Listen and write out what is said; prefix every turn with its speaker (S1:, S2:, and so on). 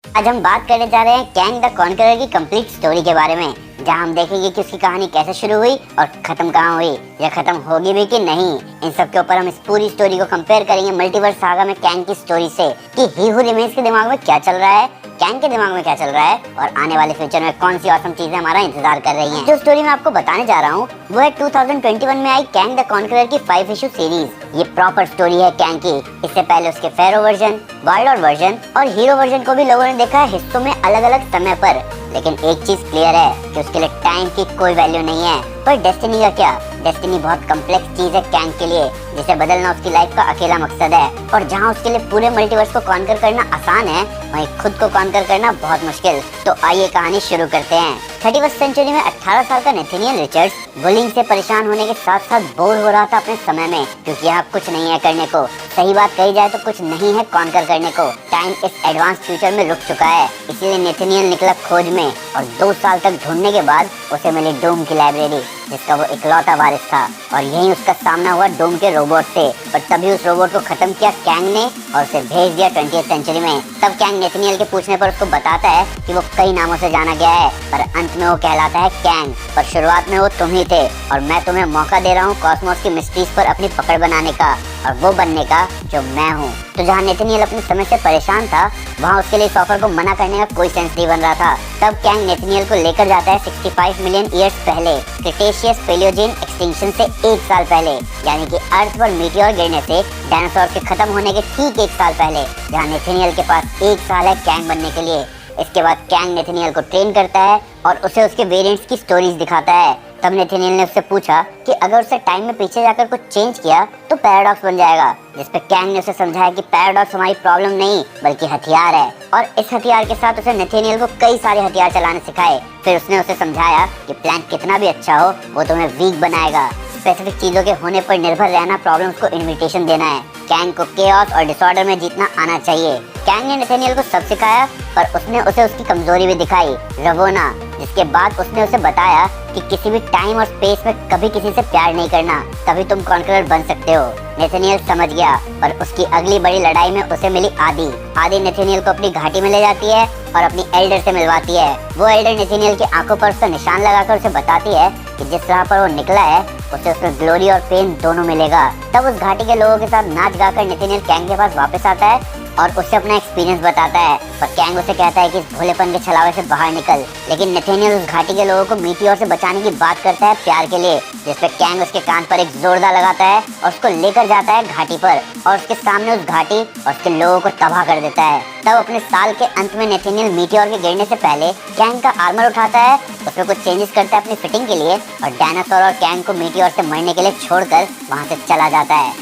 S1: आज हम बात करने जा रहे हैं कैंग द कॉन्करर की कंप्लीट स्टोरी के बारे में, जहां हम देखेंगे कि उसकी कहानी कैसे शुरू हुई और खत्म कहां हुई या खत्म होगी भी कि नहीं। इन सब के ऊपर हम इस पूरी स्टोरी को कंपेयर करेंगे मल्टीवर्स सागा में कैंग की स्टोरी से कि ही हू रिमेन्स के दिमाग में क्या चल रहा है, कैंग के दिमाग में क्या चल रहा है और आने वाले फ्यूचर में कौन सी ऑसम चीजें हमारा इंतजार कर रही हैं। जो स्टोरी मैं आपको बताने जा रहा हूँ वो है 2021 में आई कैंग द कॉन्करर की 5 इशू सीरीज। ये प्रॉपर स्टोरी है कैंग की। इससे पहले उसके फेरो वर्जन, वाइल्ड लॉर्ड वर्जन और हीरो वर्जन को भी लोगों ने देखा है हिस्सों में अलग अलग समय पर, लेकिन एक चीज क्लियर है कि उसके लिए टाइम की कोई वैल्यू नहीं है। पर डेस्टिनी का क्या? डेस्टिनी बहुत कम्प्लेक्स चीज है कैंग के लिए, जिसे बदलना उसकी लाइफ का अकेला मकसद है। और जहाँ उसके लिए पूरे मल्टीवर्स को कॉन्कर करना आसान है, वहीं खुद को कॉन्कर करना बहुत मुश्किल। तो आइए कहानी शुरू करते हैं। 31st सेंचुरी में 18 साल का नेथनियल रिचर्ड्स बुलिंग से परेशान होने के साथ साथ बोर हो रहा था अपने समय में, क्योंकि यहाँ कुछ नहीं है करने को। सही बात कही जाए तो कुछ नहीं है कॉन्कर करने को। टाइम इस एडवांस फ्यूचर में रुक चुका है, इसीलिए नेथनियल निकला खोज में और 2 साल तक ढूंढने के बाद उसे मिली डूम की लाइब्रेरी, जिसका वो इकलौता वारिस था। और यहीं उसका सामना हुआ डूम के रोबोट से। पर तभी उस रोबोट को खत्म किया कैंग ने और उसे भेज दिया 20th सेंचुरी में। तब कैंग नेथनियल के पूछने पर उसको बताता है कि वो कई नामों से जाना गया है, पर अंत में वो कहलाता है कैंग। पर शुरुआत में वो तुम ही थे और मैं तुम्हें मौका दे रहा हूँ कॉस्मोस की मिस्ट्रीज पर अपनी पकड़ बनाने का और वो बनने का जो मैं हूँ। तो जहाँ नेथनियल अपने समय से परेशान था, वहाँ उसके लिए इस ऑफर को मना करने का कोई सेंस नहीं बन रहा था। तब कैंग नेथनियल को लेकर जाता है 65 मिलियन ईयर्स पहले, क्रिटेशियस पेलियोजेन एक्सटिंक्शन से 1 साल पहले, यानी कि अर्थ पर मीटियोर गिरने से डायनासोर के खत्म होने के ठीक 1 साल पहले, जहाँ नेथनियल के पास 1 साल है कैंग बनने के लिए। इसके बाद कैंग नेथनियल को ट्रेन करता है और उसे उसके वेरिएंट्स की स्टोरीज दिखाता है। तब नेथनियल ने उससे पूछा कि अगर उसे टाइम में पीछे जाकर कुछ चेंज किया तो पैराडॉक्स बन जाएगा, जिस पे कैंग ने उसे समझाया कि पैराडॉक्स हमारी प्रॉब्लम नहीं बल्कि हथियार है। और इस हथियार के साथ उसे नेथनियल को कई सारे हथियार चलाने सिखाए। फिर उसने उसे समझाया कि प्लान कितना भी अच्छा हो वो तुम्हें वीक बनाएगा। स्पेसिफिक चीजों के होने पर निर्भर रहना प्रॉब्लम्स को इनविटेशन देना है। कैंग को केओस और डिसऑर्डर में जीतना आना चाहिए। कैंग ने नेथनियल को सब सिखाया, पर उसने उसे उसकी कमजोरी भी दिखाई, रवोना, जिसके बाद उसने उसे बताया कि किसी भी टाइम और स्पेस में कभी किसी से प्यार नहीं करना, तभी तुम कॉन्करर बन सकते हो। नेथनियल समझ गया, पर उसकी अगली बड़ी लड़ाई में उसे मिली आदि। आदि नेथनियल को अपनी घाटी में ले जाती है और अपनी एल्डर से मिलवाती है। वो एल्डर नेथनियल की आंखों पर उसका निशान लगाकर उसे बताती है कि जिस राह पर वो निकला है उसे उसमें ग्लोरी और पेन दोनों मिलेगा। तब उस घाटी के लोगों के साथ नाच गाकर नेथनियल कैंग के पास वापस आता है और उससे अपना एक्सपीरियंस बताता है। पर कैंग उसे कहता है कि इस भोलेपन के छलावे से बाहर निकल। लेकिन नेथनियल उस घाटी के लोगों को मीटियोर से बचाने की बात करता है प्यार के लिए, जिसपे कैंग उसके कान पर एक जोरदार लगाता है और उसको लेकर जाता है घाटी पर और उसके सामने उस घाटी और उसके लोगों को तबाह कर देता है। तब अपने साल के अंत में नेथनियल मीटियोर के गिरने से पहले कैंग का आर्मर उठाता है, उसमें कुछ चेंजेस करता है अपनी फिटिंग के लिए और डायनासोर और कैंग को मीटियोर से मरने के लिए छोड़कर वहाँ से चला जाता है।